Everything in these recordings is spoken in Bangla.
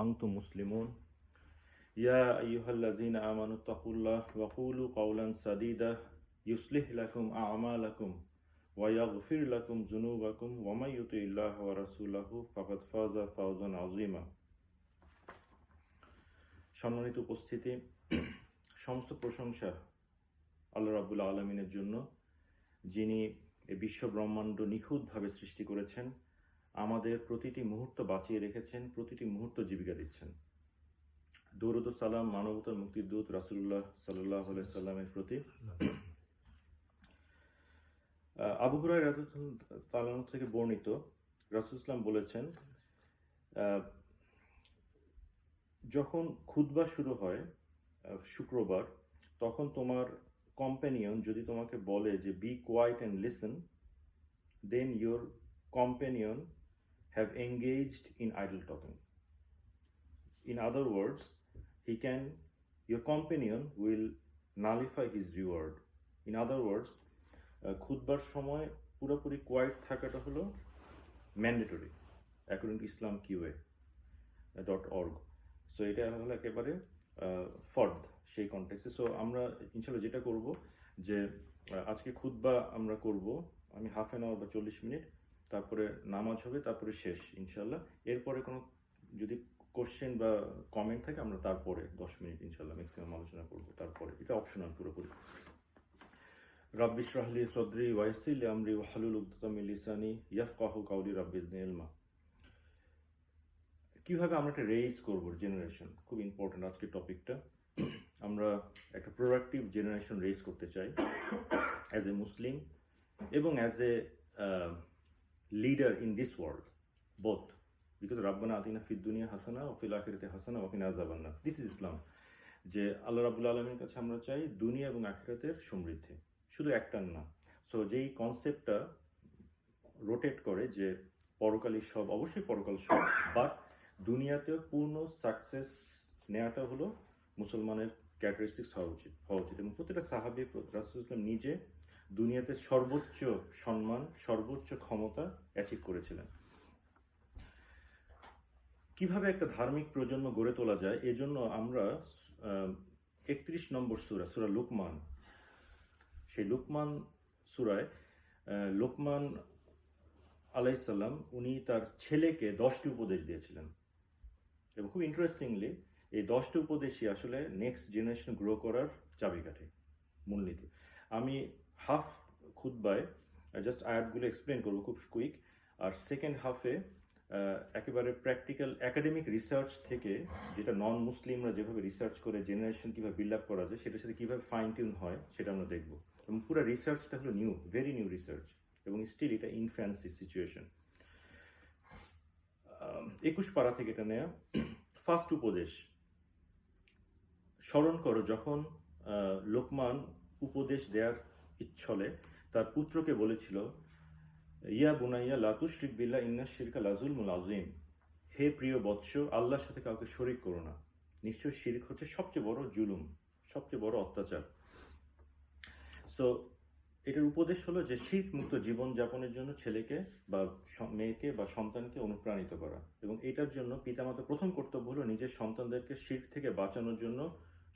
أنتم مسلمون يا أيها الذين آمنوا اتقوا الله وقولوا قولا سديدا يصلح لكم أعمالكم ويغفر لكم ذنوبكم ومن يطع الله ورسوله فقد فاز فوزا عظيما। সম্মানিত উপস্থিতি, সমস্ত প্রশংসা আল্লাহ রাব্বুল আলামিনের জন্য, যিনি এই বিশ্ব ব্রহ্মাণ্ড নিখুঁতভাবে সৃষ্টি করেছেন, আমাদের প্রতিটি মুহূর্ত বাঁচিয়ে রেখেছেন, প্রতিটি মুহূর্ত জীবিকা দিচ্ছেন। দরুদ ও সালাম মানবতার মুক্তিদূত রাসূলুল্লাহ সাল্লাল্লাহু আলাইহি সাল্লামের প্রতি। আবু হুরায়রা রাদিয়াল্লাহু তাআলা থেকে বর্ণিত, রাসূল সাল্লাল্লাহু বলেছেন, যখন খুতবা শুরু হয় শুক্রবার, তখন তোমার কম্প্যানিয়ন যদি তোমাকে বলে যে be quiet and listen, then your companion have engaged in idle talking. In other words, your companion will nullify his reward. In other words, খুতবার সময় পুরোপুরি কোয়াইট থাকাটা হলো mandatory according to islamqa.org। So এটা হলো একেবারে ফর্দ সেই কনটেক্সে। সো আমরা ইনশাল্লাহ যেটা করব যে আজকে খুতবা আমরা করব, আমি হাফ অ্যান আওয়ার বা 40 মিনিট, তারপরে নামাজ হবে, তারপরে শেষ ইনশাল্লাহ। এরপরে কোনো যদি কোশ্চেন বা কমেন্ট থাকে আমরা তারপরে 10 মিনিট ইনশাল্লাহ ম্যাক্সিমাম আলোচনা করব। তারপরে এটা অপশনাল পুরোপুরি। রাব্বি ইশরাহ লি সাদরি ওয়া ইয়াসসির লি আমরি ওয়াহলুল উকদাতাম মিন লিসানি ইয়াফকাহু কাওলি রাব্বি জিদনি ইলমা। কিভাবে আমরা একটা রেইজ করব জেনারেশন, খুব ইম্পর্টেন্ট আজকের টপিকটা। আমরা একটা প্রোডাক্টিভ জেনারেশন রেইজ করতে চাই অ্যাজ এ মুসলিম এবং as a leader in this world, both, because Rabbana atina fid dunya hasana wa fil akhirati hasana wa qina azaban nar. This is Islam, যে আল্লাহ রাব্বুল আলামিনের কাছে আমরা চাই দুনিয়া এবং আখিরাতের সমৃদ্ধি, শুধু একটার না। সো যেই কনসেপ্টটা রোটেট করে যে পরকালী সব, অবশ্যই পরকাল সব, বাট দুনিয়াতেও পূর্ণ সাকসেস নেওয়াটা হলো মুসলমানের ক্যারেক্টারিস্টিক্স হওয়া উচিত। এবং প্রতিটা সাহাবী রাসূল ইসলাম নিজে দুনিয়াতে সর্বোচ্চ সম্মান, সর্বোচ্চ ক্ষমতা অ্যাচিভ করেছিলেন। কিভাবে একটা ধার্মিক প্রজন্ম গড়ে তোলা যায়, এজন্য আমরা 31 নম্বর সূরা লুকমান, সেই লুকমান সূরায় লুকমান আলাইহিস সালাম উনি তার ছেলেকে 10টি উপদেশ দিয়েছিলেন। এবং খুব ইন্টারেস্টিংলি এই 10টি উপদেশই আসলে নেক্সট জেনারেশন গ্রো করার চাবিকাঠি, মূলনীতি। আমি হাফ খুতবায় জাস্ট আয়াতগুলো এক্সপ্লেন করবো খুব কুইক, আর সেকেন্ড হাফে একেবারে প্র্যাকটিক্যাল একাডেমিক রিসার্চ থেকে, যেটা নন মুসলিমরা যেভাবে রিসার্চ করে জেনারেশন কীভাবে বিল্ড আপ করা যায়, সেটার সাথে কীভাবে ফাইন টিউন হয় সেটা আমরা দেখবো। এবং পুরো রিসার্চটা হলো নিউ, ভেরি নিউ রিসার্চ, এবং স্টিল এটা ইনফ্যান্সি সিচুয়েশন। 21 পারা থেকে এটা নেয়া। ফার্স্ট উপদেশ, স্মরণ করো যখন লোকমান উপদেশ দেওয়ার ইচ্ছলে তার পুত্রকে বলেছিল, ইয়া বুনাইয়া লা তুশরিক বিল্লাহ ইন্নাশ শিরকা লাযুলমুন আযীম, হে প্রিয় বৎস, আল্লাহর সাথে কাউকে শরীক করো না, নিশ্চয় শিরক হচ্ছে সবচেয়ে বড় জুলুম, সবচেয়ে বড় অত্যাচার। সো এটার উপদেশ হলো যে শিরক মুক্ত জীবন যাপনের জন্য ছেলেকে বা মেয়েকে বা সন্তানকে অনুপ্রাণিত করা, এবং এটার জন্য পিতামাতা প্রথম কর্তব্য হলো নিজের সন্তানদেরকে শিরক থেকে বাঁচানোর জন্য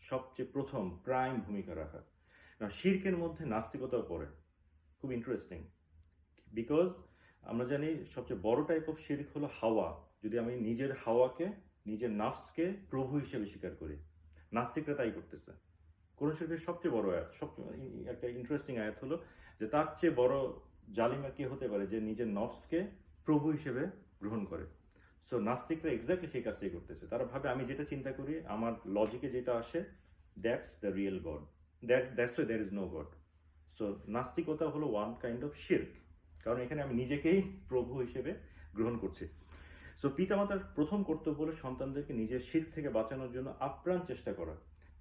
সবচেয়ে প্রথম প্রাইম ভূমিকা রাখা। শিরকের মধ্যে নাস্তিকতাও পড়ে, খুব ইন্টারেস্টিং, বিকজ আমরা জানি সবচেয়ে বড় টাইপ অফ শিরক হলো হাওয়া। যদি আমি নিজের হাওয়াকে, নিজের নাফসকে প্রভু হিসেবে স্বীকার করি, নাস্তিকরা তাই করতেছে। কোরআন শরীফের সবচেয়ে বড় আয়াত, সবচেয়ে একটা ইন্টারেস্টিং আয়াত হলো যে তার চেয়ে বড় জালিমা কে হতে পারে যে নিজের নফসকে প্রভু হিসেবে গ্রহণ করে। সো নাস্তিকরা এক্স্যাক্টলি সেই কাজটাই করতেছে। তারা ভাবে আমি যেটা চিন্তা করি, আমার লজিকে যেটা আসে, that's the real God, that's why there is no God. So নাস্তিকতা হলো ওয়ান কাইন্ড অফ শিরক, কারণ এখানে আমি নিজেকেই প্রভু হিসেবে গ্রহণ করছি। সো পিতামাতার প্রথম কর্তব্য হলো সন্তানদেরকে নিজের শিরক থেকে বাঁচানোর জন্য আপ্রাণ চেষ্টা করা,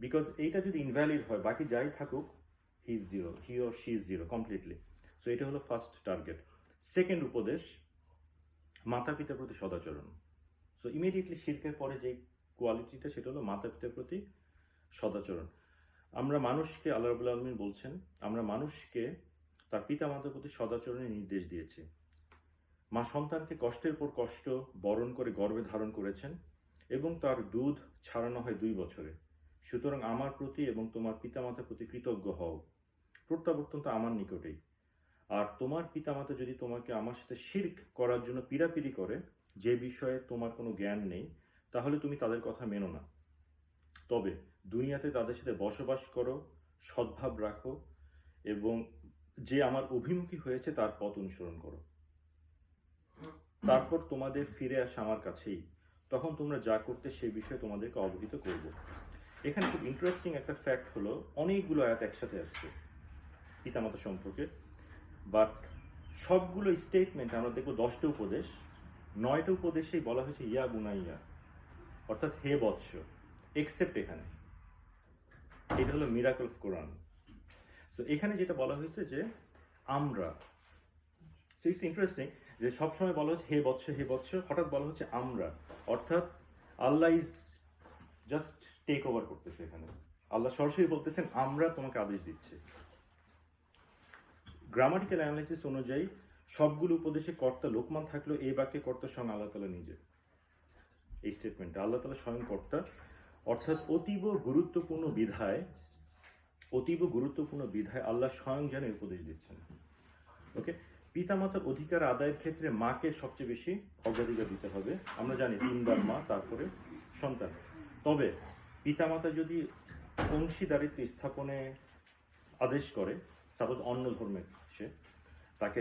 বিকজ এইটা যদি ইনভ্যালিড হয়, বাকি যাই থাকুক, he is zero, he or she is zero completely. So এটা হলো ফার্স্ট টার্গেট। সেকেন্ড উপদেশ, মাতা পিতার প্রতি সদাচরণ। সো ইমিডিয়েটলি শিরকের পরে যে কোয়ালিটিটা, সেটা হলো মাতা পিতার প্রতি সদাচরণ। আমরা মানুষকে, আল্লাহ রাব্বুল আলামিন বলছেন, আমরা মানুষকে তার পিতা মাতার প্রতি সদাচরণের নির্দেশ দিয়েছি। মা সন্তানকে কষ্টের পর কষ্ট বরণ করে গর্ভে ধারণ করেছেন, এবং তার দুধ ছাড়ানো হয় 2 বছরে। সুতরাং আমার প্রতি এবং তোমার পিতামাতার প্রতি কৃতজ্ঞ হও, প্রত্যাবর্তন তো আমার নিকটেই। আর তোমার পিতামাতা যদি তোমাকে আমার সাথে শিরক করার জন্য পীড়াপিড়ি করে, যে বিষয়ে তোমার কোনো জ্ঞান নেই, তাহলে তুমি তাদের কথা মেনো না। তবে দুনিয়াতে তাদের সাথে বসবাস করো, সদ্ভাব রাখো এবং যে আমার অভিমুখী হয়েছে তার পথ অনুসরণ করো। তারপর তোমাদের ফিরে আসা আমার কাছেই, তখন তোমরা যা করতে সেই বিষয়ে তোমাদেরকে অবহিত করব। এখানে খুব ইন্টারেস্টিং একটা ফ্যাক্ট হলো, অনেকগুলো আয়াত একসাথে আসছে পিতামাতা সম্পর্কে, বাট সবগুলো স্টেটমেন্ট আমরা দেখবো 10টা উপদেশ, 9টা উপদেশেই বলা হয়েছে ইয়া বুনাইয়া, অর্থাৎ হে বৎস, এক্সেপ্ট এখানে। এটা হলো মিরাকল অফ কোরআন। সো এখানে যেটা বলা হয়েছে যে আমরা, সো ইটস ইন্টারেস্টিং যে সবসময় বলা হচ্ছে হে বৎস হে বৎস, হঠাৎ বলা হচ্ছে আমরা, অর্থাৎ আল্লাহ ইজ জাস্ট টেক ওভার করতেছে এখানে। আল্লাহ সরাসরি বলতেছেন আমরা তোমাকে আদেশ দিচ্ছি। গ্রামাটিক্যাল অ্যানালাইসিস অনুযায়ী সবগুলো উপদেশে কর্তা লোকমান থাকলেও এই বাক্যে কর্তা স্বয়ং আল্লাহ তাআলা নিজে। এই স্টেটমেন্টে আল্লাহ তাআলা স্বয়ং কর্তা, অর্থাৎ অতীব গুরুত্বপূর্ণ বিধায় আল্লাহ স্বয়ং যেন উপদেশ দিচ্ছেন। ওকে, পিতামাতার অধিকার আদায়ের ক্ষেত্রে মাকে সবচেয়ে বেশি অগ্রাধিকার দিতে হবে। আমরা জানি 3 বার মা, তারপরে সন্তান। তবে পিতামাতা যদি অংশীদারিত্ব স্থাপনে আদেশ করে, সাপোজ অন্য ধর্মের সে, তাকে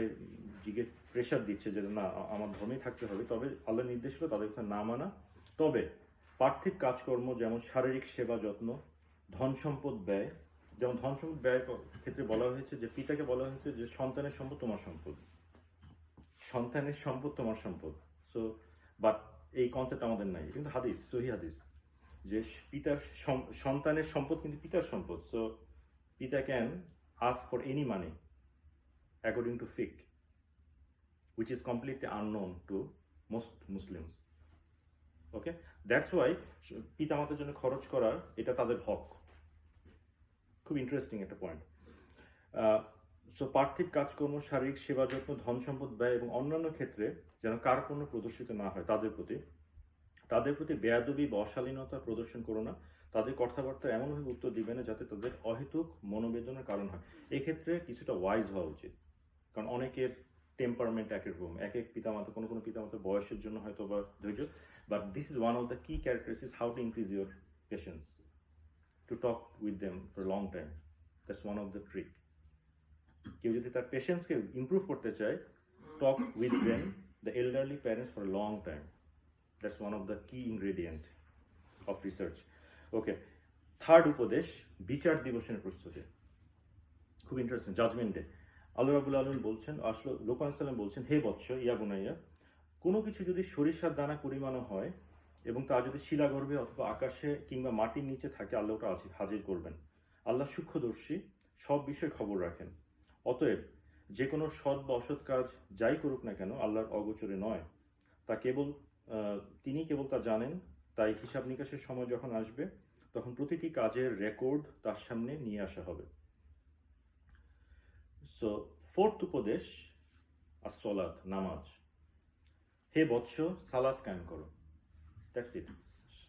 প্রেশার দিচ্ছে যে না আমার ধর্মেই থাকতে হবে, তবে আল্লাহ নির্দেশ হলো তাদের কথা না মানা। তবে পার্থিব কাজকর্ম যেমন শারীরিক সেবা যত্ন, ধন সম্পদ ব্যয়, যেমন ধন সম্পদ ব্যয়ের ক্ষেত্রে বলা হয়েছে যে পিতাকে বলা হয়েছে যে সন্তানের সম্পদ তোমার সম্পদ, সন্তানের সম্পদ তোমার সম্পদ। সো বাট এই কনসেপ্ট আমাদের নাই, কিন্তু হাদিস, সহি হাদিস, যে পিতার সন্তানের সম্পদ কিন্তু পিতার সম্পদ। সো পিতা can ask for any money according to fiqh, which is completely unknown to most Muslims. Okay, that's why পিতামাতার জন্য খরচ করা এটা তাদের হক। খুব ইন্টারেস্টিং একটা পয়েন্ট। সো পার্থিব কাজকর্ম, শারীরিক সেবা যত্ন, ধন সম্পদ ব্যয় এবং অন্যান্য ক্ষেত্রে যেন কার্পণ্য প্রদর্শিত না হয় তাদের প্রতি বেয়াদবি বা অশালীনতা প্রদর্শন করো না। তাদের কথাবার্তা এমনভাবে উত্তর দিবে না যাতে তাদের অহেতুক মনোবেদনার কারণ হয়। এক্ষেত্রে কিছুটা ওয়াইজ হওয়া উচিত, কারণ অনেকের টেম্পারমেন্ট এক এক রকম, এক এক পিতামাতা, কোনো পিতামাতার বয়সের জন্য হয়তো বা ধৈর্য, but this is one of the key characteristics, how to increase your patience, to talk with them for long time. That's one of the trick. কেউ যদি তার পেশেন্সকে ইমপ্রুভ করতে চায়, talk with them, the elderly parents for long time. That's one of the key ingredients of research. Okay, third উপদেশ, বিচার দিবসের প্রস্তুতি। খুব ইন্টারেস্টিং, জাজমেন্ট ডে। আল্লাহ রাব্বুল আলামিন বলছেন, আসলে লোকমান সাল্লাম বলছেন, হে বৎস, ইয়া বুনাইয়া, কোনো কিছু যদি সরিষার দানা পরিমাণও হয় এবং তা যদি শিলাগর্ভে অথবা আকাশে কিংবা মাটির নিচে থাকে, আল্লাহ ওটা হাজির করবেন। আল্লাহ সূক্ষ্মদর্শী, সব বিষয়ে খবর রাখেন। অতএব যে কোনো সৎ বা অসৎ কাজ যাই করুক না কেন আল্লাহর অগোচরে নয়, তিনি কেবল তা জানেন। তাই হিসাব নিকাশের সময় যখন আসবে তখন প্রতিটি কাজের রেকর্ড তার সামনে নিয়ে আসা হবে। সো ফোর্থ উপদেশ, as-সালাত, নামাজ। হে বৎস, সালাত কায়েম করো। দ্যাটস ইট,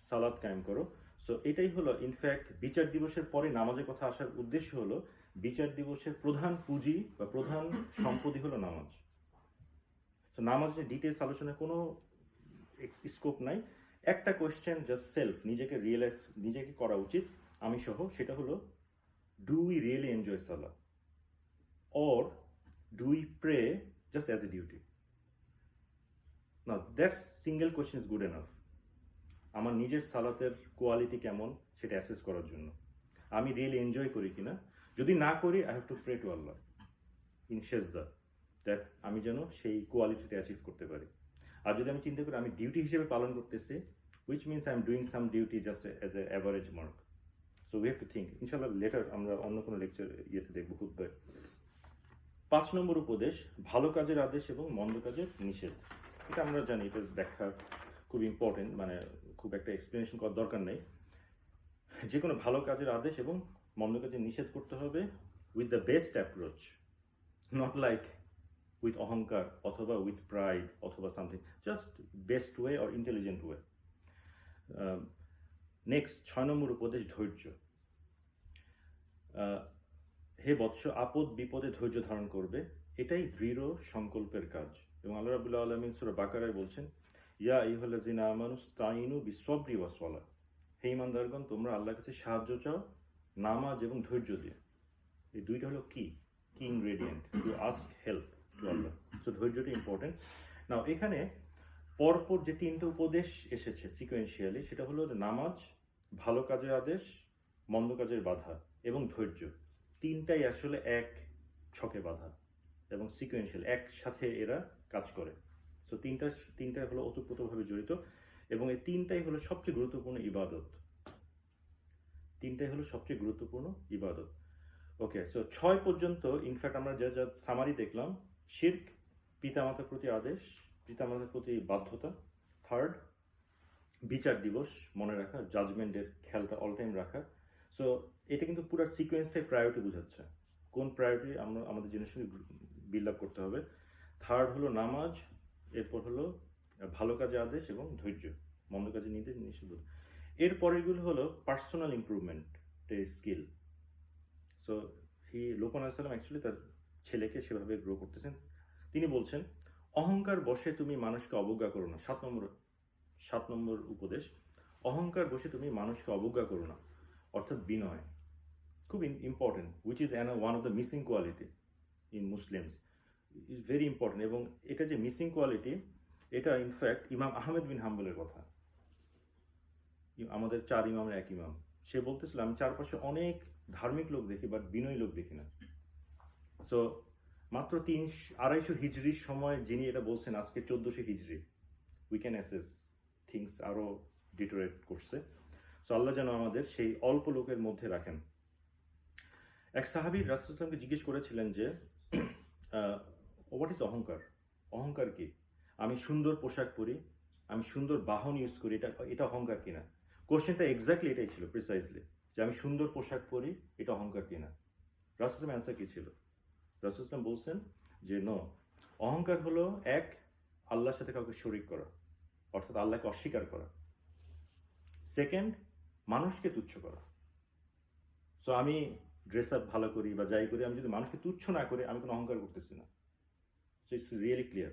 সালাত কায়েম করো। সো এটাই হলো ইনফ্যাক্ট বিচার দিবসের পরে নামাজের কথা আসার উদ্দেশ্য হলো বিচার দিবসের প্রধান পুঁজি বা প্রধান সম্পদই হলো নামাজ। তো নামাজের ডিটেলস আলোচনায় কোনো স্কোপ নাই। একটা কোয়েশ্চেন জাস্ট সেলফ, নিজেকে করা উচিত আমি সহ, সেটা হলো, ডু উই রিয়েলি এনজয় সালা, or do we pray just as a duty? না, that's single question is good enough. আমার নিজের সালাতের কোয়ালিটি কেমন সেটা অ্যাসেস করার জন্য, আমি রিয়েলি এনজয় করি কিনা। যদি না করি, I have to pray to Allah in সেজদা দ্যাট আমি যেন সেই কোয়ালিটিটা অ্যাচিভ করতে পারি। আর যদি আমি চিন্তা করি আমি ডিউটি হিসেবে পালন করতেছি, which means I am doing some duty just as an average mark. So we have to think. ইনশাআল্লাহ লেটার আমরা অন্য কোনো লেকচার দেখবো খুতবায়। 5 নম্বর উপদেশ, ভালো কাজের আদেশ এবং মন্দ কাজের নিষেধ। এটা আমরা জানি, এটার ব্যাখ্যা খুব ইম্পর্টেন্ট, মানে খুব একটা এক্সপ্লেনেশন করার দরকার নেই। যে কোনো ভালো কাজের আদেশ এবং মন্দ কাজের নিষেধ করতে হবে with the best approach, not like with অহংকার অথবা with pride অথবা something, just best way or intelligent way. Next 6 নম্বর উপদেশ ধৈর্য। হে বৎস, আপদ বিপদে ধৈর্য ধারণ করবে, এটাই দৃঢ় সংকল্পের কাজ। এবং আল্লাহ রাব্বুল আলামিন সূরা বাকারায় বলছেন, ইয়া আইয়ুহাল্লাযিনা আমানু ইসতাঈনু বিস-সাবরি ওয়াস-সালাহ। হে ঈমানদারগণ, তোমরা আল্লাহর কাছে সাহায্য চাও নামাজ এবং ধৈর্য দিয়ে। এই দুইটা হলো key ingredient to ask help to Allah. So ধৈর্যটা ইম্পর্টেন্ট। নাও এখানে পরপর যে তিনটে উপদেশ এসেছে সিকোয়েন্সিয়ালি, সেটা হলো নামাজ, ভালো কাজের আদেশ, মন্দ কাজের বাধা এবং ধৈর্য। তিনটাই আসলে এক ছকে বাধা এবং সিকোয়েন্সিয়াল, একসাথে এরা কাজ করে। সো তিনটাই হলো ওতপ্রোতভাবে জড়িত এবং এই তিনটাই হলো সবচেয়ে গুরুত্বপূর্ণ ইবাদত। তিনটাই হলো সবচেয়ে গুরুত্বপূর্ণ ইবাদত। ওকে, সো 6 পর্যন্ত ইনফ্যাক্ট আমরা যা সামারি দেখলাম, শিরক, পিতামাতার প্রতি আদেশ, পিতামাতার প্রতি বাধ্যতা। থার্ড, বিচার দিবস মনে রাখা, জাজমেন্টের খেয়ালটা অল টাইম রাখা। সো এটা কিন্তু পুরো সিকোয়েন্সটাই প্রায়োরিটি বোঝাচ্ছে, কোন প্রায়োরিটি আমরা আমাদের জেনারেশনে বিল্ড আপ করতে হবে। থার্ড হলো নামাজ, এরপর হলো ভালো কাজে আদেশ এবং ধৈর্য, মন্দ কাজে নিষেধ। এরপরেরগুলো হলো পার্সোনাল ইমপ্রুভমেন্টের স্কিল। সো লোকমান আলাইহিস সালাম অ্যাকচুয়ালি তার ছেলেকে সেভাবে গ্রো করতেছেন। তিনি বলছেন, অহংকার বশে তুমি মানুষকে অবজ্ঞা করো না। 7 নম্বর উপদেশ, অহংকার বশে তুমি মানুষকে অবজ্ঞা করো না, অর্থাৎ বিনয়। খুব important, which is one of the missing quality in Muslims, is very important. এবং এটা যে মিসিং কোয়ালিটি, এটা ইনফ্যাক্ট ইমাম আহমেদ বিন হাম্বলের কথা, আমাদের 4 ইমামের এক ইমাম। সে বলতেছিল, আমি চারপাশে অনেক ধার্মিক লোক দেখি, বাট বিনয়ী লোক দেখি না। সো মাত্র 250 হিজরির সময় যিনি এটা বলছেন, আজকে 1400 হিজরি, উই ক্যান অ্যাসেস থিংস আরও ডিটোরেট করছে। সো আল্লাহ যেন আমাদের সেই অল্প লোকের মধ্যে রাখেন। এক সাহাবী রাসূলুল্লাহ সাল্লাল্লাহু আলাইহি ওয়াসাল্লামকে জিজ্ঞেস করেছিলেন যে হোয়াট ইজ অহংকার, অহংকার কি? আমি সুন্দর পোশাক পরি, আমি সুন্দর বাহন ইউজ করি, এটা অহংকার কিনা? কোশ্চেনটা এক্স্যাক্টলি এটাই ছিল, প্রিসাইজলি, যে আমি সুন্দর পোশাক পরি, এটা অহংকার কিনা? রাসূলুল্লাহ অ্যান্সার কি ছিল? রাসূলুল্লাহ বলছেন যে নো, অহংকার হলো এক, আল্লাহর সাথে কাউকে শরীক করা, অর্থাৎ আল্লাহকে অস্বীকার করা। সেকেন্ড, মানুষকে তুচ্ছ করা। সো আমি ড্রেস আপ ভালো করি বা যাই করি, আমি যদি মানুষকে তুচ্ছ না করে, আমি কোনো অহংকার করতেছি না। So it's really clear.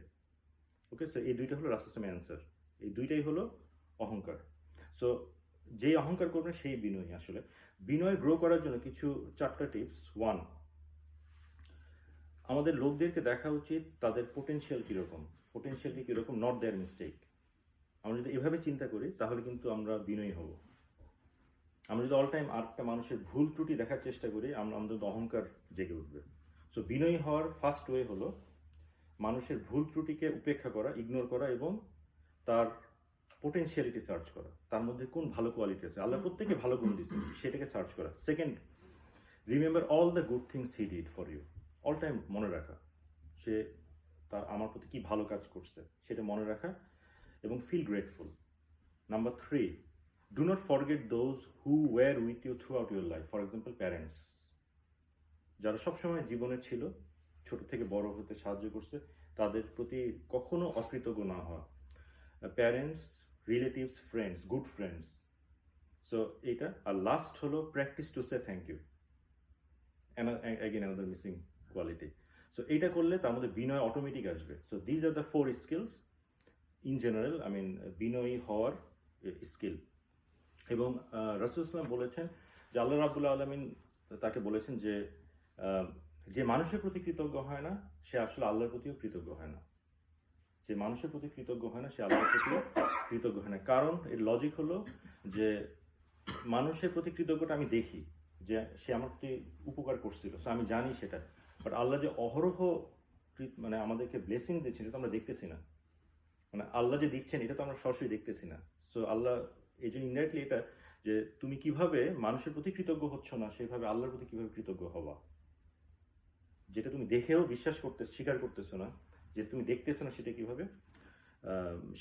Okay, so এই দুইটা হলো রাসূলুল্লাহর অ্যান্সার, এই দুইটাই হলো অহংকার। সো যেই অহংকার করবেন সেই বিনয়ী। আসলে বিনয় গ্রো করার জন্য কিছু 4টা টিপস। 1, আমাদের লোকদেরকে দেখা উচিত তাদের পোটেনশিয়াল কীরকম, নট দেয়ার মিস্টেক। আমরা যদি এভাবে চিন্তা করি, তাহলে কিন্তু আমরা বিনয়ী হব। আমরা যদি অল টাইম আরেকটা মানুষের ভুল ত্রুটি দেখার চেষ্টা করি, আমাদের অহংকার জেগে উঠবে। সো বিনয়ী হওয়ার ফার্স্ট ওয়ে হলো মানুষের ভুল ত্রুটিকে উপেক্ষা করা, ইগনোর করা এবং তার পোটেনশিয়ালিটি সার্চ করা, তার মধ্যে কোন ভালো কোয়ালিটি আছে, আল্লাহ প্রত্যেকে ভালো গুণ দিচ্ছে, সেটাকে সার্চ করা। Second, remember all the good things he did for you, all time মনে রাখা সে আমার প্রতি কি ভালো কাজ করছে, সেটা মনে রাখা এবং feel grateful. Number 3, do not forget those who were with you throughout your life. For example, parents, যারা সবসময় জীবনে ছিল, ছোট থেকে বড় হতে সাহায্য করছে, তাদের প্রতি কখনো অকৃতজ্ঞ না হওয়া। Parents, relatives, friends, good friends. So এটা। আর লাস্ট হলো practice to say thank you, again another missing quality. So এইটা করলে তার মধ্যে বিনয় অটোমেটিক আসবে। So these are the 4 skills in general, বিনয়ী হওয়ার স্কিল। এবং রাসূলুল্লাহ বলেছেন যে আল্লাহ রাব্বুল আলামিন তাকে বলেছেন যে মানুষের প্রতি কৃতজ্ঞ হয় না, সে আসলে আল্লাহর প্রতিও কৃতজ্ঞ হয় না। যে মানুষের প্রতি কৃতজ্ঞ হয় না, সে আল্লাহর প্রতিও কৃতজ্ঞ হয় না। কারণ এর লজিক হলো যে মানুষের প্রতি কৃতজ্ঞতা আমি দেখি যে সে আমার প্রতি উপকার করছিল, সো আমি জানি সেটা। বাট আল্লাহ যে অহরহ আমাদেরকে ব্লেসিং দিচ্ছেন, এটা তো আমরা দেখতেছি না। আল্লাহ যে দিচ্ছেন, এটা তো আমরা সরাসরি দেখতেছি না। সো আল্লাহ এই জন্য ইনডাইরেক্টলি এটা, যে তুমি কিভাবে মানুষের প্রতি কৃতজ্ঞ হচ্ছ না, সেভাবে আল্লাহর প্রতি কিভাবে কৃতজ্ঞ হবা, যেটা তুমি দেখেও বিশ্বাস স্বীকার করতেছো না, যে তুমি দেখতেছো না, সেটা কিভাবে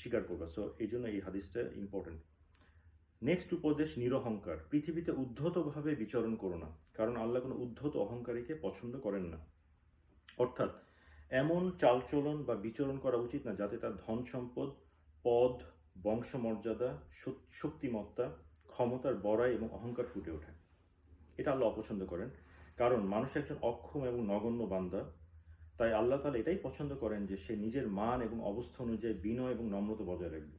স্বীকার করবা। সো এই জন্য এই হাদিসটা ইম্পর্টেন্ট। নেক্সট উপদেশ, নিরহংকার। পৃথিবীতে উদ্ধতভাবে বিচরণ করো না, কারণ আল্লাহ কোনো উদ্ধত অহংকারীকে পছন্দ করেন না। অর্থাৎ এমন চালচলন বা বিচরণ করা উচিত না যাতে তার ধন সম্পদ, পদ, বংশমর্যাদা, শক্তিমত্তা, ক্ষমতার বড়াই এবং অহংকার ফুটে ওঠে। এটা আল্লাহ অপছন্দ করেন, কারণ মানুষ একজন অক্ষম এবং নগণ্য বান্দা। তাই আল্লাহ তাআলা এটাই পছন্দ করেন যে সে নিজের মান এবং অবস্থা অনুযায়ী বিনয় এবং নম্রতা বজায় রাখবে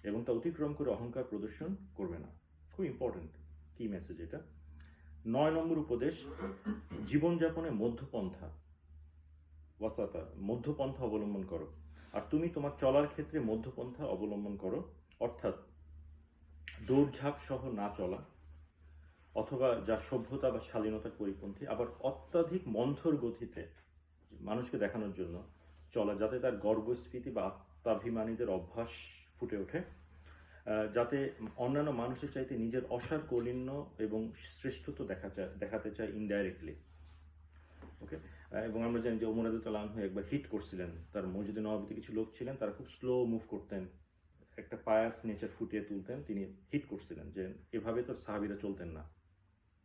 এবং তা অতিক্রম করে অহংকার প্রদর্শন করবে না। খুব ইম্পর্টেন্ট কি মেসেজ এটা। 9 নম্বর উপদেশ, জীবনযাপনে মধ্যপন্থা, ওয়াসাতা, মধ্যপন্থা অবলম্বন করো। আর তুমি তোমার চলার ক্ষেত্রে মধ্যপন্থা অবলম্বন করো, অর্থাৎ দৌড়ঝাঁপ সহ না চলা, অথবা যা সভ্যতা বা শালীনতার পরিপন্থী, আবার অত্যাধিক মন্থর গতিতে মানুষকে দেখানোর জন্য চলা, যাতে তার গর্বস্ফীতি বা আত্মাভিমানীদের অভ্যাস ফুটে ওঠে, যাতে অন্যান্য মানুষের চাইতে নিজের অসার কৌলিন্য এবং শ্রেষ্ঠত্ব দেখাতে চায় ইনডাইরেক্টলি। ওকে, এবং আমরা জানি যে ওমর রাদিয়াল্লাহু আনহু একবার হিট করছিলেন, তার মসজিদে নববীতে কিছু লোক ছিলেন, তারা খুব স্লো মুভ করতেন, একটা পায়াস নেচার ফুটিয়ে তুলতেন, তিনি হিট করছিলেন যে এভাবে তো সাহাবীরা চলতেন না,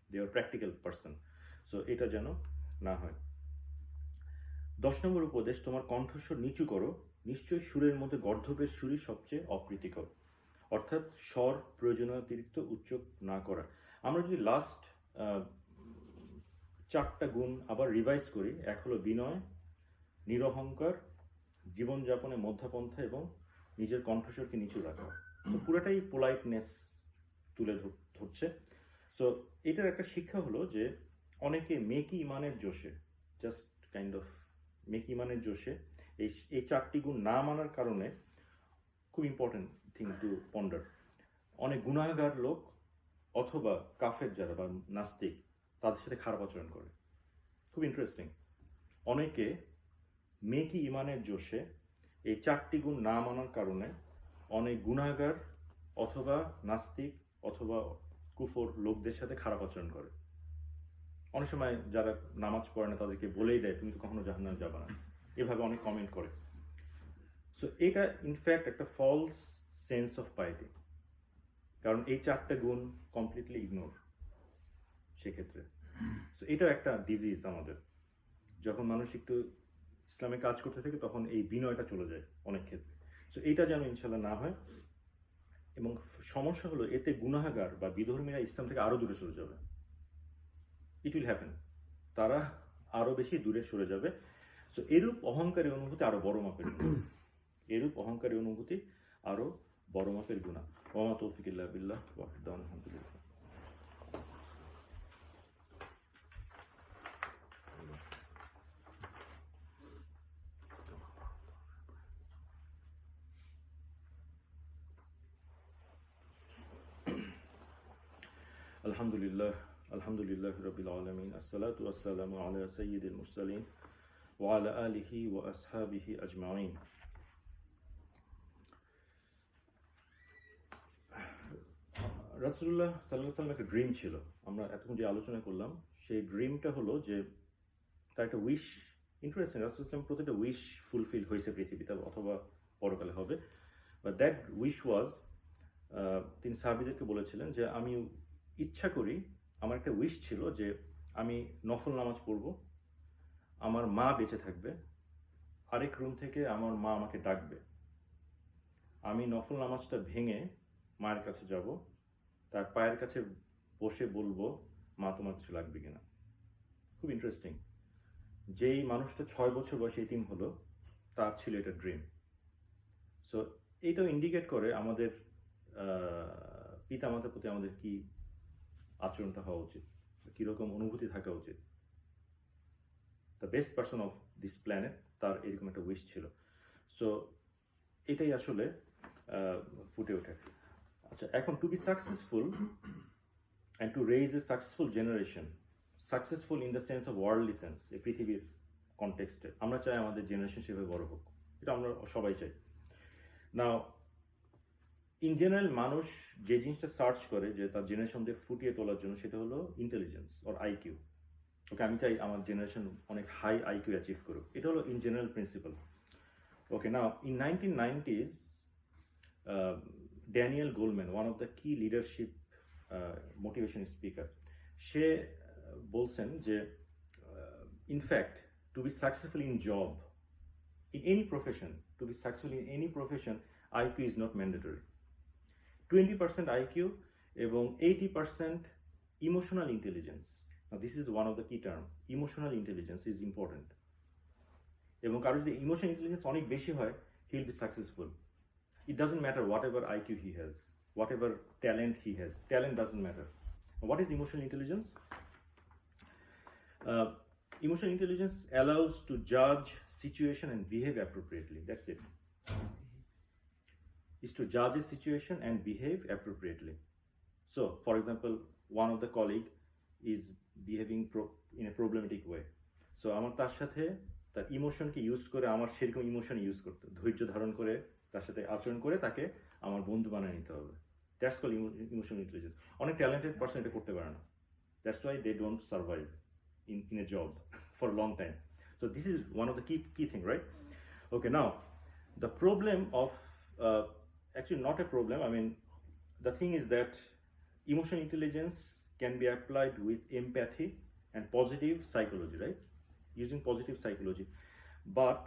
দে আর প্র্যাকটিক্যাল পারসন। সো এটা যেন না হয়। 10 নম্বর উপদেশ, তোমার কণ্ঠস্বর নিচু করো, নিশ্চয়ই সুরের মধ্যে গর্ধবের সুরই সবচেয়ে অপ্রীতিকর, অর্থাৎ স্বর প্রয়োজনীয়তিরিক্ত উচ্চ না করা। আমরা যদি লাস্ট 4টা গুণ আবার রিভাইজ করি, এক হলো বিনয়, নিরহংকার, জীবনযাপনে মধ্যপন্থা এবং নিজের কণ্ঠস্বরকে নিচু রাখা। তো পুরোটাই পোলাইটনেস তুলে ধরছে। সো এটার একটা শিক্ষা হলো যে অনেকে মেকি ইমানের জোশে, জাস্ট কাইন্ড অফ মেকি ইমানের জোশে এই 4টি গুণ না মানার কারণে, খুব ইম্পর্টেন্ট থিং টু পন্ডার, অনেক গুনাহগার লোক অথবা কাফের যারা বা নাস্তিক তাদের সাথে খারাপ আচরণ করে। খুব ইন্টারেস্টিং, অনেকে মেকি ইমানের জোশে এই 4টি গুণ না মানার কারণে অনেক গুনাহগার অথবা নাস্তিক অথবা কুফর লোকদের সাথে খারাপ আচরণ করে। অনেক সময় যারা নামাজ পড়ে না তাদেরকে বলেই দেয় তুমি তো কখনো জাহান্নামে যাবে না, এভাবে অনেক কমেন্ট করে। সো এটা ইনফ্যাক্ট একটা ফলস সেন্স অফ পাইটি, কারণ এই 4টা গুণ কমপ্লিটলি ইগনোর সেক্ষেত্রে। সো এটাও একটা ডিজিজ আমাদের, যখন মানুষ একটু ইসলামে কাজ করতে থাকে তখন এই বিনয়টা চলে যায় অনেক ক্ষেত্রে। সো এইটা যেন ইনশাল্লাহ না হয়। এবং সমস্যা হলো এতে গুনাহগার বা বিধর্মীরা ইসলাম থেকে আরো দূরে সরে যাবে। ইট উইল হ্যাপেন, তারা আরো বেশি দূরে সরে যাবে। সো এরূপ অহংকারী অনুভূতি আরো বড় মাপের গুনাহ, এরূপ অহংকারী অনুভূতি আরো বড় মাপের গুনাহ। ওয়া মা তৌফিক ইল্লা বিল্লাহ ওয়া আলহামদুলিল্লাহ। আলহামদুলিল্লাহ, আলহামদুলিল্লাহ রাব্বিল আলামিন, আসসালাতু ওয়াসসালামু আলা সাইয়্যিদিল মুরসালিন ওয়া আলা আলিহি ওয়া আসহাবিহি আজমাইন। রাসূলুল্লাহ সাল্লাল্লাহু আলাইহি ওয়াসাল্লামের একটা ড্রিম ছিল, আমরা এতক্ষণ যে আলোচনা করলাম সেই ড্রিমটা হলো যে তার একটা উইশ। ইন্টারেস্টিং, রাসূলুল্লাহ সাল্লাল্লাহু আলাইহি ওয়াসাল্লাম প্রতিটা উইশ ফুলফিল হয়েছে পৃথিবীতে অথবা পরকালে হবে। বাট দ্যাট উইশ ওয়াজ, তিনি সাহাবীদেরকে বলেছিলেন যে আমি ইচ্ছা করি, আমার একটা উইশ ছিল যে আমি নফল নামাজ পড়ব, আমার মা বেঁচে থাকবে, আরেক রুম থেকে আমার মা আমাকে ডাকবে, আমি নফল নামাজটা ভেঙে মায়ের কাছে যাব, তার পায়ের কাছে বসে বলবো মা তোমার কিছু লাগবে কিনা। খুব ইন্টারেস্টিং, যেই মানুষটা 6 বছর বয়সে এতিম হলো তার ছিল এটা ড্রিম। সো এইটাও ইন্ডিকেট করে আমাদের পিতামাতার প্রতি আমাদের কি আচরণটা হওয়া উচিত, কীরকম অনুভূতি থাকা উচিত। The best person of this planet, তার এরকম একটা উইশ ছিল। সো এটাই আসলে ফুটে ওঠে। আচ্ছা, এখন to be successful and to raise a successful generation, successful in the sense of worldly sense, এই পৃথিবীর কনটেক্সটে আমরা চাই আমাদের জেনারেশন সেভাবে বড় হোক, এটা আমরা সবাই চাই। নাও ইন জেনারেল মানুষ যে জিনিসটা সার্চ করে যে তার জেনারেশনদের ফুটিয়ে তোলার জন্য, সেটা হলো ইন্টেলিজেন্স অর আইকিউ। ওকে, আমি চাই আমার জেনারেশন অনেক হাই আইকিউ অ্যাচিভ করুক, এটা হলো in general principle. Okay, now in 1990s Daniel Goleman, one of the key leadership motivation speaker, সে বলছেন যে in fact to be successful in job, in any profession, to be successful in any profession, IQ is not mandatory. 20% IQ এবং 80% emotional intelligence. Now this is one of the key term. Emotional intelligence is important. এবং কারোর যদি ইমোশনাল ইন্টেলিজেন্স অনেক বেশি হয়, he will be successful. It doesn't matter whatever IQ he has, whatever talent he has. Talent doesn't matter. What is emotional intelligence? Emotional intelligence allows to judge situation and behave appropriately. That's it. Is to judge a situation and behave appropriately. So, for example, one of the colleague is behaving in a problematic way. So, আমার তার সাথে তার ইমোশনকে ইউজ করে আমার সেরকম ইমোশন ইউজ করতে, ধৈর্য ধারণ করে তার সাথে আচরণ করে তাকে আমার বন্ধু বানিয়ে নিতে হবে। That's call emotional intelligence. অনেক ট্যালেন্টেড পার্সন এটা করতে পারে না। That's why they don't survive in a job for a long time. So this is one of the key thing, right? Okay, now the problem of actually not a problem. I mean, the thing is that emotional intelligence can be applied with empathy and positive psychology, right? Using positive psychology, but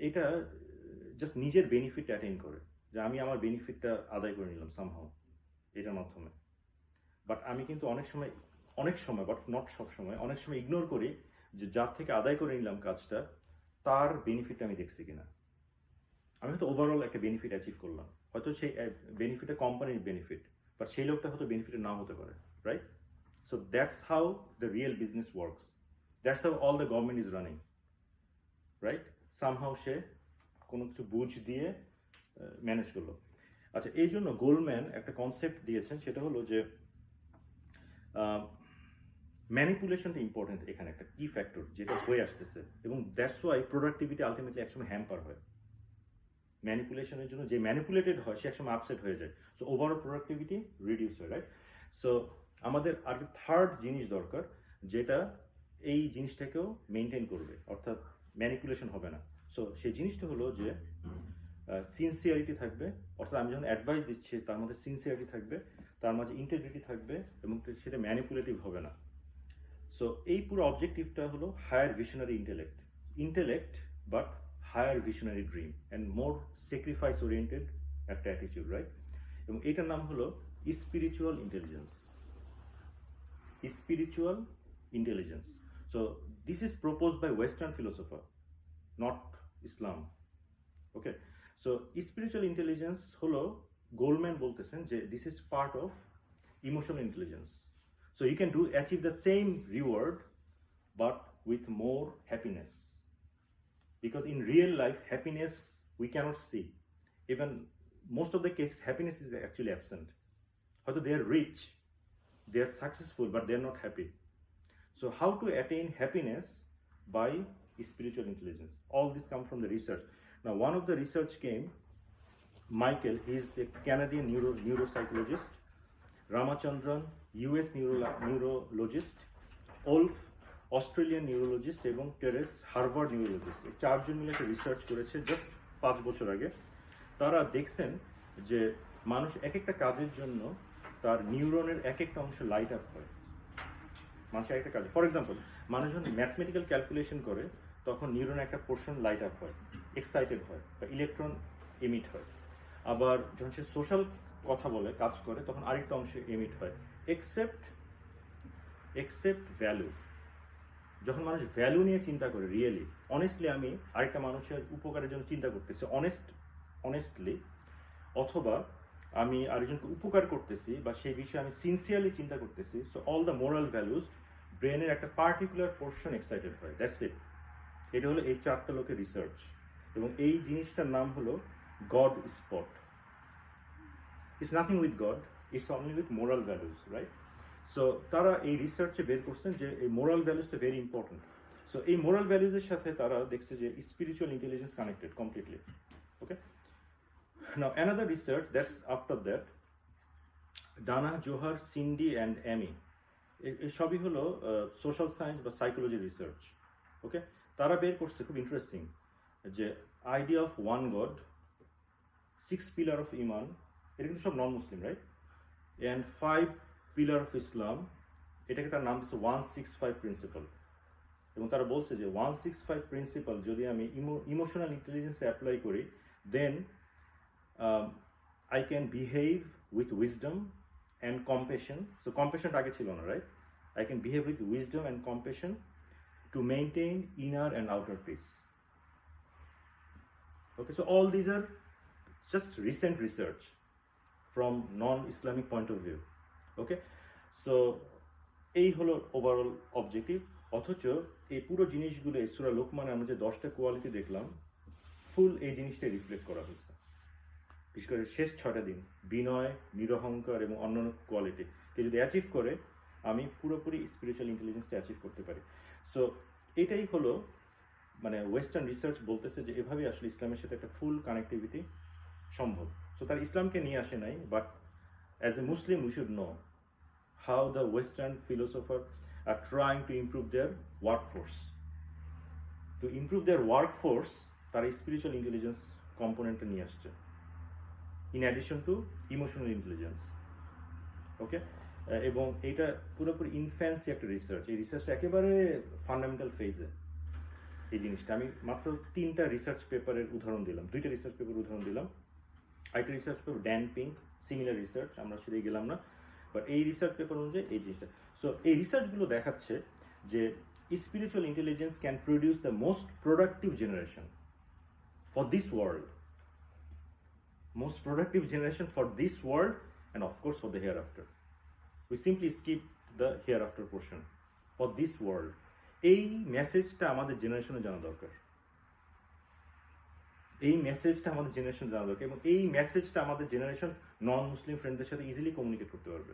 এটা জাস্ট নিজের বেনিফিট অ্যাটেইন করে, যে আমি আমার বেনিফিটটা আদায় করে নিলাম সামহাও এটার মাধ্যমে। বাট আমি কিন্তু অনেক সময় বাট নট সব সময়, অনেক সময় ইগনোর করি যে যার থেকে আদায় করে নিলাম কাজটা তার বেনিফিটটা আমি দেখছি কিনা। আমি হয়তো ওভারঅল একটা বেনিফিট অ্যাচিভ করলাম, হয়তো সেই বেনিফিটটা কোম্পানির বেনিফিট, বাট সেই লোকটা হয়তো বেনিফিটের নাও হতে পারে, right? So that's how the real business works, that's how all the government is running, right? Somehow সে কোনো কিছু বুঝ দিয়ে ম্যানেজ করলো। আচ্ছা, এই জন্য গোল্ডম্যান একটা কনসেপ্ট দিয়েছেন, সেটা হলো যে ম্যানিপুলেশনটা ইম্পর্টেন্ট, এখানে একটা কি ফ্যাক্টর যেটা হয়ে আসতেছে, এবং দ্যাটস ওয়াই প্রোডাক্টিভিটি আলটিমেটলি একসময় হ্যাম্পার হয়। ম্যানিপুলেশনের জন্য যে ম্যানিপুলেটেড হয় সে একসময় আপসেট হয়ে যায়, সো ওভারঅল প্রোডাক্টিভিটি রিডিউস হয়, রাইট? সো আমাদের আর থার্ড জিনিস দরকার যেটা এই জিনিসটাকেও মেনটেন করবে, অর্থাৎ ম্যানিপুলেশন হবে না। সো সেই জিনিসটা হলো যে সিনসিয়ারিটি থাকবে, অর্থাৎ আমি যখন অ্যাডভাইস দিচ্ছি তার মধ্যে সিনসিয়ারিটি থাকবে, তার মাঝে ইন্টিগ্রিটি থাকবে, এবং সেটা ম্যানিপুলেটিভ হবে না। সো এই পুরো অবজেক্টিভটা হলো higher visionary intellect but higher visionary dream and more sacrifice oriented একটা অ্যাটিটিউড, রাইট? এবং এটার নাম হলো spiritual intelligence. So this is proposed by Western philosopher, not Islam. Okay, so spiritual intelligence holo Goldman boltechen je this is part of emotional intelligence. So you can achieve the same reward but with more happiness, because in real life happiness we cannot see. Even most of the cases happiness is actually absent. Although they are rich, they are successful, but they are not happy. So how to attain happiness? By spiritual intelligence. All this come from the research. Now one of the research came, Michael, he is a Canadian neuropsychologist, Ramachandran, US neurologist, Olf, Australian neurologist, এবং টেরেস, হার্ভার্ড নিউরোলজিস্ট। চারজন মিলে একটা রিসার্চ করেছে জাস্ট 5 বছর আগে। তারা দেখছেন যে মানুষ এক একটা কাজের জন্য তার নিউরনের এক একটা অংশ লাইট আপ হয়। মানুষের একটা কাজ, ফর এক্সাম্পল, মানুষ যখন ম্যাথমেটিক্যাল ক্যালকুলেশন করে তখন নিউরনের একটা পোর্শন লাইট আপ হয়, এক্সাইটেড হয়, বা ইলেকট্রন এমিট হয়। আবার যখন সে সোশ্যাল কথা বলে, কাজ করে, তখন আরেকটা অংশ এমিট হয়। এক্সেপ্ট ভ্যালু, যখন মানুষ ভ্যালু নিয়ে চিন্তা করে, রিয়েলি অনেস্টলি আমি আরেকটা মানুষের উপকারের জন্য চিন্তা করতেছি অনেস্টলি, অথবা আমি আরেকজনকে উপকার করতেছি বা সেই বিষয়ে আমি সিনসিয়ারলি চিন্তা করতেছি, so all the moral values ব্রেনের একটা পার্টিকুলার পোর্শন এক্সাইটেড হয়। That's it. এটা হলো এই 4টা লোকের রিসার্চ, এবং এই জিনিসটার নাম হলো god spot. It's nothing with god, it's only with moral values, right? So তারা এই রিসার্চে বের করছেন যে এই মোরাল ভ্যালুজটা ভেরি ইম্পর্টেন্ট। সো এই মোরাল ভ্যালুজের সাথে তারা দেখছে যে spiritual intelligence connected completely. Okay, now another research that's after that, Dana, Johar, Cindy and Amy, এই সবই হলো সোশ্যাল সায়েন্স বা সাইকোলজি রিসার্চ। ওকে, তারা বের করছে, খুব ইন্টারেস্টিং, যে idea of one God, 6 pillar of ইমান, এটা কিন্তু সব non Muslim, right? And 5 pillar of Islam, এটাকে তার নাম দিচ্ছে 165 প্রিন্সিপাল। এবং তারা বলছে যে 165 প্রিন্সিপাল যদি আমি ইমোশনাল ইন্টেলিজেন্সে অ্যাপ্লাই করি, দেন I can behave with wisdom and compassion. So compassion আগে ছিল না, right? I can behave with wisdom and compassion to maintain inner and outer peace. Okay, so all these are just recent research from non-Islamic point of view. Okay, so এই হলো ওভারঅল অবজেক্টিভ। অথচ এই পুরো জিনিসগুলো এই সূরা লোকমানে আমরা যে 10টা কোয়ালিটি দেখলাম, ফুল এই জিনিসটাই রিফ্লেক্ট করা হয়েছে। বিশেষ করে শেষ 6টা দিন, বিনয়, নিরহংকার এবং অন্যান্য কোয়ালিটি কে যদি অ্যাচিভ করে, আমি পুরোপুরি স্পিরিচুয়াল ইন্টেলিজেন্সটা অ্যাচিভ করতে পারি। সো এটাই হলো মানে ওয়েস্টার্ন রিসার্চ বলতেছে যে এভাবেই আসলে ইসলামের সাথে একটা ফুল কানেক্টিভিটি সম্ভব। সো তার ইসলামকে নিয়ে আসে নাই, but as a Muslim we should know how the Western philosophers are trying to improve their workforce. To improve their workforce, তারা spiritual intelligence component নিয়ে আসছে, in addition to emotional intelligence. Okay? এবং এটা পুরোপুরি ইনফ্যান্সি একটা রিসার্চ। এই রিসার্চটা একেবারে ফান্ডামেন্টাল ফেজে। এই জিনিসটা আমি মাত্র 3টা রিসার্চ পেপারের উদাহরণ দিলাম, 2টা রিসার্চ পেপার উদাহরণ দিলাম। আরেকটা research paper Dan pink, similar research, আমরা সেদিকে গেলাম না। বাট এই রিসার্চ পেপার অনুযায়ী এই জিনিসটা। সো এই রিসার্চগুলো দেখাচ্ছে যে spiritual intelligence can produce the most productive generation for this world, most productive generation for this world and of course for the hair after. We simply skip the hair after portion, for this world. এই মেসেজটা আমাদের জেনারেশনে জানা দরকার, এই মেসেজটা আমাদের জেনারেশন জানা দরকার, এবং এই মেসেজটা আমাদের জেনারেশন নন মুসলিম ফ্রেন্ডদের সাথে ইজিলি কমিউনিকেট করতে পারবে।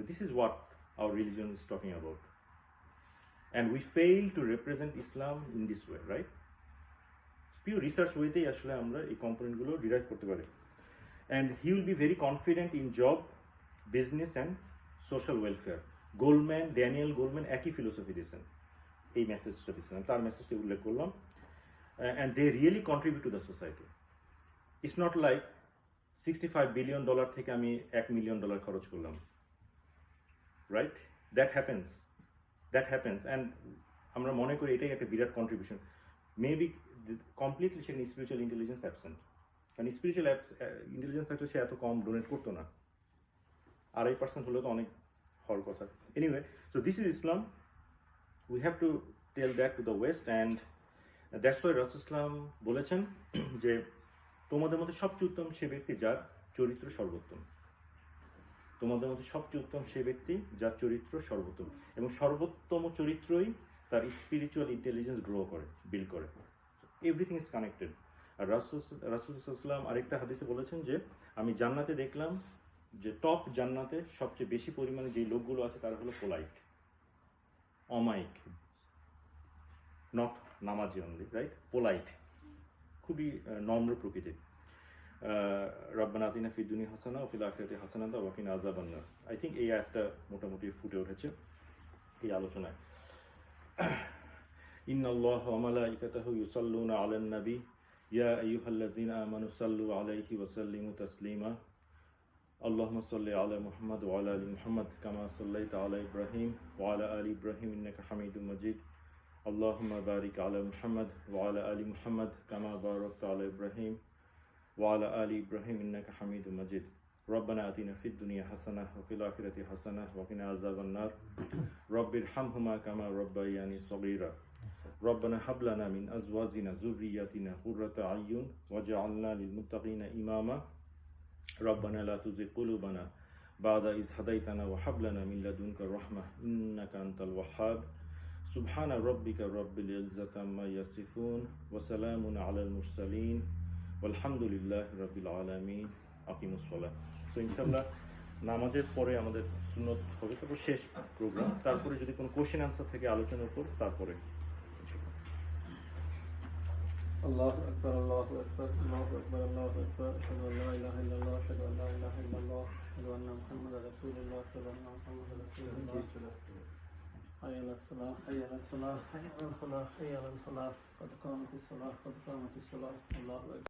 This is what our religion is talking about, and we fail to represent Islam in this way, right? Pure research ওয়েতেই আসলে আমরা এই কম্পোনেন্টগুলো ডিরাইভ করতে পারি। And he will be very confident in job, business and social welfare. Goldman, Daniel Goldman একই ফিলোসফি দিয়েছেন, এই মেসেজটা দিয়েছেন, তার মেসেজটা উল্লেখ করলাম। And they really contribute to the society. It's not like $65 billion থেকে আমি $1 million খরচ করলাম, right? That happens, and আমরা মনে করি এটাই একটা বিরাট কন্ট্রিবিউশন। মেবি কমপ্লিটলি সেখানে স্পিরিচুয়াল ইন্টেলিজেন্স অ্যাবসেন্ট, কারণ স্পিরিচুয়াল ইন্টেলিজেন্স থাকলে সে এত কম ডোনেট করতো না। 2.5% হলেও তো অনেক হওয়ার কথা। Anyway, so this is Islam. We have to tell that to the West, and that's why রাসূল সাল্লাল্লাহু আলাইহি ওয়াসাল্লাম বলেছেন যে তোমাদের মধ্যে সবচেয়ে উত্তম সে ব্যক্তি যার চরিত্র সর্বোত্তম। তোমাদের মধ্যে সবচেয়ে উত্তম সে ব্যক্তি যার চরিত্র সর্বোত্তম, এবং সর্বোত্তম চরিত্রই তার স্পিরিচুয়াল ইন্টেলিজেন্স গ্রো করে, বিল্ড করে। Everything is connected. আর রাসূল সাল্লাল্লাহু আলাইহি ওয়াসাল্লাম আরেকটা হাদিসে বলেছেন যে আমি জান্নাতে দেখলাম যে টপ জান্নাতে সবচেয়ে বেশি পরিমাণে যেই লোকগুলো আছে তারা হলো পোলাইট, অমায়িক, নট নামাজি অনলি, রাইট? পোলাইট, খুবই নম্র প্রকৃতির। রব্বানা আতিনা ফিদ দুনিয়া হাসানা ওয়া ফিল আখিরাতি হাসানাতাও ওয়া কিনা আযাবান নার। আই থিঙ্ক এই একটা মোটামুটি ফুটে উঠেছে এই আলোচনায়। ইন্নাল্লাহা ওয়া মালাইকাতাহু ইউসাল্লুনা আলান নবী ইয়া আইয়ুহাল্লাযীনা আমানু সাল্লু আলাইহি ওয়া সাল্লিমু তাসলিমা। আল্লাহুম্মা সাল্লি আলা মুহাম্মাদ ওয়া আলা আলি মুহাম্মাদ কামা সাল্লাইতা আলা ইব্রাহিম ওয়া আলা আলি ইব্রাহিম ইন্নাকা হামিদুম মাজিদ। اللهم بارك على محمد وعلى آل محمد كما باركت على إبراهيم وعلى آل إبراهيم إنك حميد مجيد. ربنا آتنا في الدنيا حسنة وفي الآخرة حسنة وقنا عذاب النار. رب ارحمهما كما ربياني صغيرا. ربنا هب لنا من أزواجنا ذرياتنا قرة أعين واجعلنا للمتقين إماما. ربنا لا تزغ قلوبنا بعد إذ هديتنا وهب لنا من لدنك الرحمة إنك أنت الوهاب. سبحان ربك رب العزة عما يصفون وسلام على المرسلين والحمد لله رب العالمين. আকিমুস সালাহ। তো ইনশাআল্লাহ নামাজের পরে আমাদের সুন্নত হবে, তারপর শেষ প্রোগ্রাম, তারপরে যদি কোনো কোশ্চেন আনসার থেকে আলোচনার উপর, তারপরে আল্লাহু আকবার, আল্লাহু আকবার, আল্লাহু আকবার, আল্লাহু আকবার, আশহাদু আল্লা ইলাহা ইল্লাল্লাহ, আশহাদু আল্লা ইলাহা ইল্লাল্লাহ, আশহাদু আন্না মুহাম্মাদার রাসূলুল্লাহ, আশহাদু আন্না মুহাম্মাদার রাসূলুল্লাহ। حي على الصلاة، حي على الصلاة، حي على الصلاة، حي على الصلاة، قد قامت الصلاة، قد قامت الصلاة. الله أكبر.